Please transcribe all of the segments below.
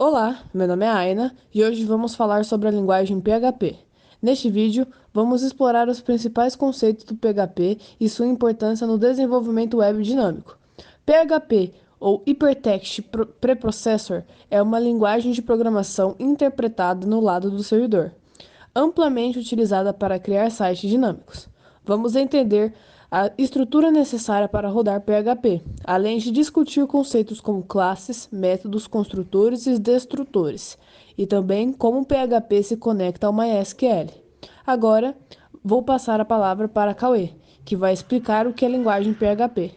Olá, meu nome é Aina e hoje vamos falar sobre a linguagem PHP. Neste vídeo, vamos explorar os principais conceitos do PHP e sua importância no desenvolvimento web dinâmico. PHP, ou Hypertext Preprocessor, é uma linguagem de programação interpretada no lado do servidor, amplamente utilizada para criar sites dinâmicos. Vamos entender a estrutura necessária para rodar PHP, além de discutir conceitos como classes, métodos, construtores e destrutores, e também como o PHP se conecta ao MySQL. Agora, vou passar a palavra para Cauê, que vai explicar o que é linguagem PHP.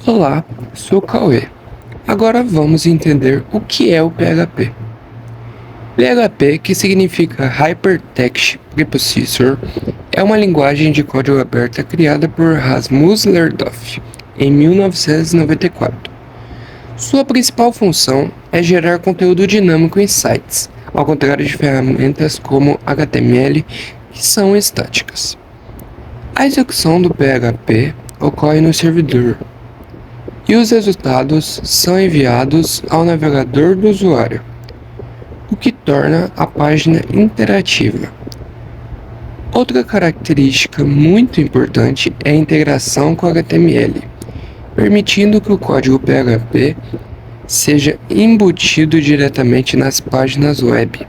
Olá, sou o Cauê. Agora vamos entender o que é o PHP. PHP, que significa Hypertext Preprocessor, é uma linguagem de código aberta criada por Rasmus Lerdouf em 1994. Sua principal função é gerar conteúdo dinâmico em sites, ao contrário de ferramentas como HTML, que são estáticas. A execução do PHP ocorre no servidor, e os resultados são enviados ao navegador do usuário, o que torna a página interativa. Outra característica muito importante é a integração com HTML, permitindo que o código PHP seja embutido diretamente nas páginas web.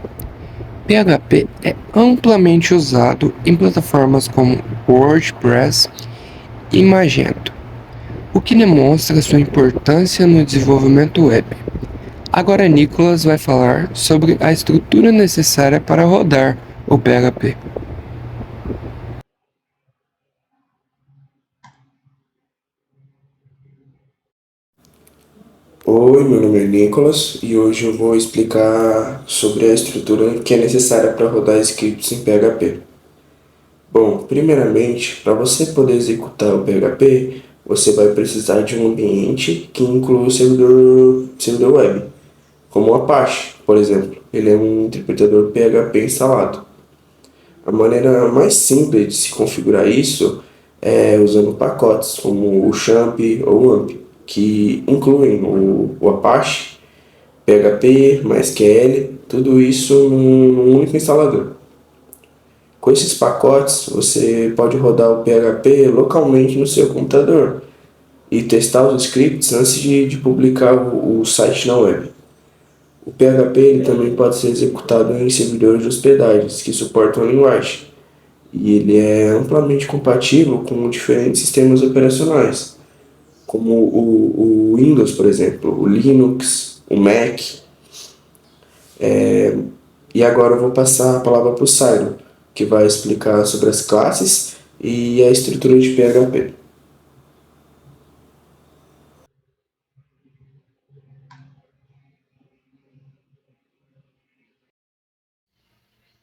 PHP é amplamente usado em plataformas como WordPress e Magento, o que demonstra sua importância no desenvolvimento web. Agora Nicolas vai falar sobre a estrutura necessária para rodar o PHP. Oi, meu nome é Nicolas e hoje eu vou explicar sobre a estrutura que é necessária para rodar scripts em PHP. Bom, primeiramente, para você poder executar o PHP, você vai precisar de um ambiente que inclua o servidor web, como o Apache, por exemplo. Ele é um interpretador PHP instalado. A maneira mais simples de se configurar isso é usando pacotes como o Champ ou o AMP, que incluem o Apache, PHP, MySQL, tudo isso num único instalador. Com esses pacotes, você pode rodar o PHP localmente no seu computador e testar os scripts antes de publicar o site na web. O PHP ele também pode ser executado em servidores de hospedagens que suportam a linguagem, e ele é amplamente compatível com diferentes sistemas operacionais, como o Windows, por exemplo, o Linux, o Mac. E agora eu vou passar a palavra para o Cyril, que vai explicar sobre as classes e a estrutura de PHP.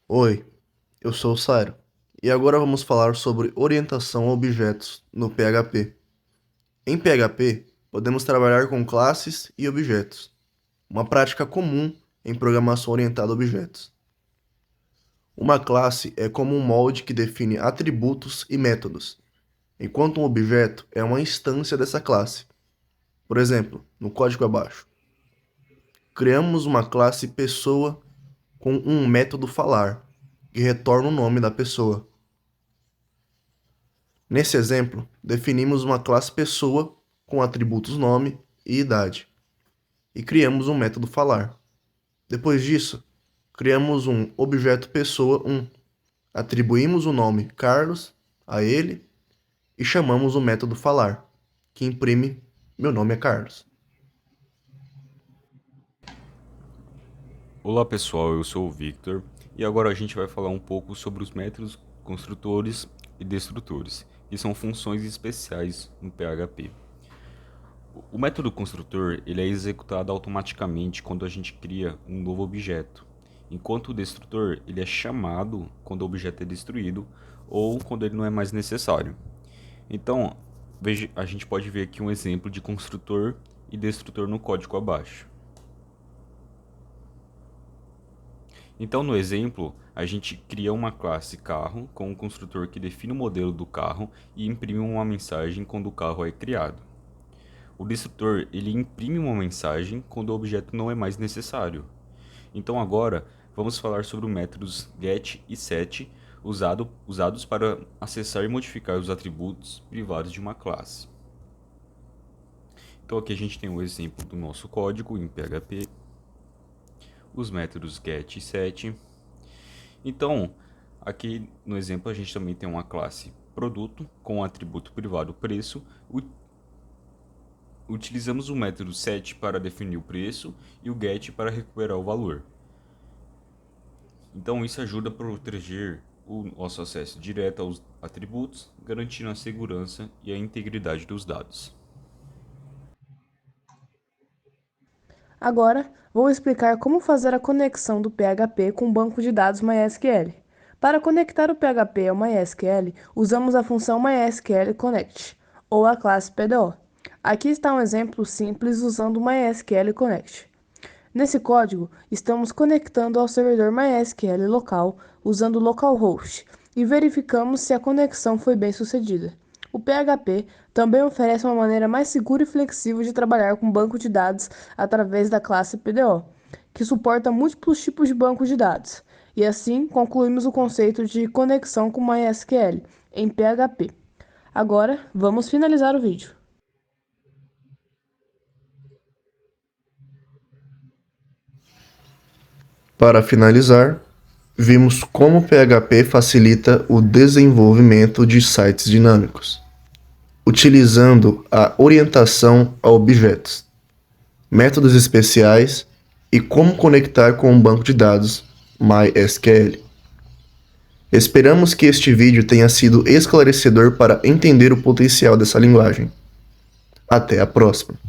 Oi, eu sou o Sairo e agora vamos falar sobre orientação a objetos no PHP. Em PHP, podemos trabalhar com classes e objetos, uma prática comum em programação orientada a objetos. Uma classe é como um molde que define atributos e métodos, enquanto um objeto é uma instância dessa classe. Por exemplo, no código abaixo, criamos uma classe pessoa com um método falar, que retorna o nome da pessoa. Nesse exemplo, definimos uma classe pessoa com atributos nome e idade e criamos um método falar. Depois disso, criamos um objeto pessoa 1, atribuímos o nome Carlos a ele e chamamos o método falar, que imprime meu nome é Carlos. Olá pessoal, eu sou o Victor e agora a gente vai falar um pouco sobre os métodos construtores e destrutores, que são funções especiais no PHP. O método construtor ele é executado automaticamente quando a gente cria um novo objeto, enquanto o destrutor ele é chamado quando o objeto é destruído ou quando ele não é mais necessário. Então, a gente pode ver aqui um exemplo de construtor e destrutor no código abaixo. Então, no exemplo, a gente cria uma classe carro com um construtor que define o modelo do carro e imprime uma mensagem quando o carro é criado. O destrutor, ele imprime uma mensagem quando o objeto não é mais necessário. Então agora, vamos falar sobre os métodos get e set usados para acessar e modificar os atributos privados de uma classe. Então aqui a gente tem um exemplo do nosso código em PHP, os métodos get e set. Então, aqui no exemplo a gente também tem uma classe produto com o atributo privado preço. Utilizamos o método set para definir o preço e o get para recuperar o valor. Então isso ajuda a proteger o nosso acesso direto aos atributos, garantindo a segurança e a integridade dos dados. Agora, vou explicar como fazer a conexão do PHP com o banco de dados MySQL. Para conectar o PHP ao MySQL, usamos a função MySQL Connect, ou a classe PDO. Aqui está um exemplo simples usando o MySQL Connect. Nesse código, estamos conectando ao servidor MySQL local usando localhost e verificamos se a conexão foi bem sucedida. O PHP também oferece uma maneira mais segura e flexível de trabalhar com banco de dados através da classe PDO, que suporta múltiplos tipos de banco de dados. E assim concluímos o conceito de conexão com MySQL em PHP. Agora, vamos finalizar o vídeo. Para finalizar, vimos como o PHP facilita o desenvolvimento de sites dinâmicos, utilizando a orientação a objetos, métodos especiais e como conectar com um banco de dados MySQL. Esperamos que este vídeo tenha sido esclarecedor para entender o potencial dessa linguagem. Até a próxima!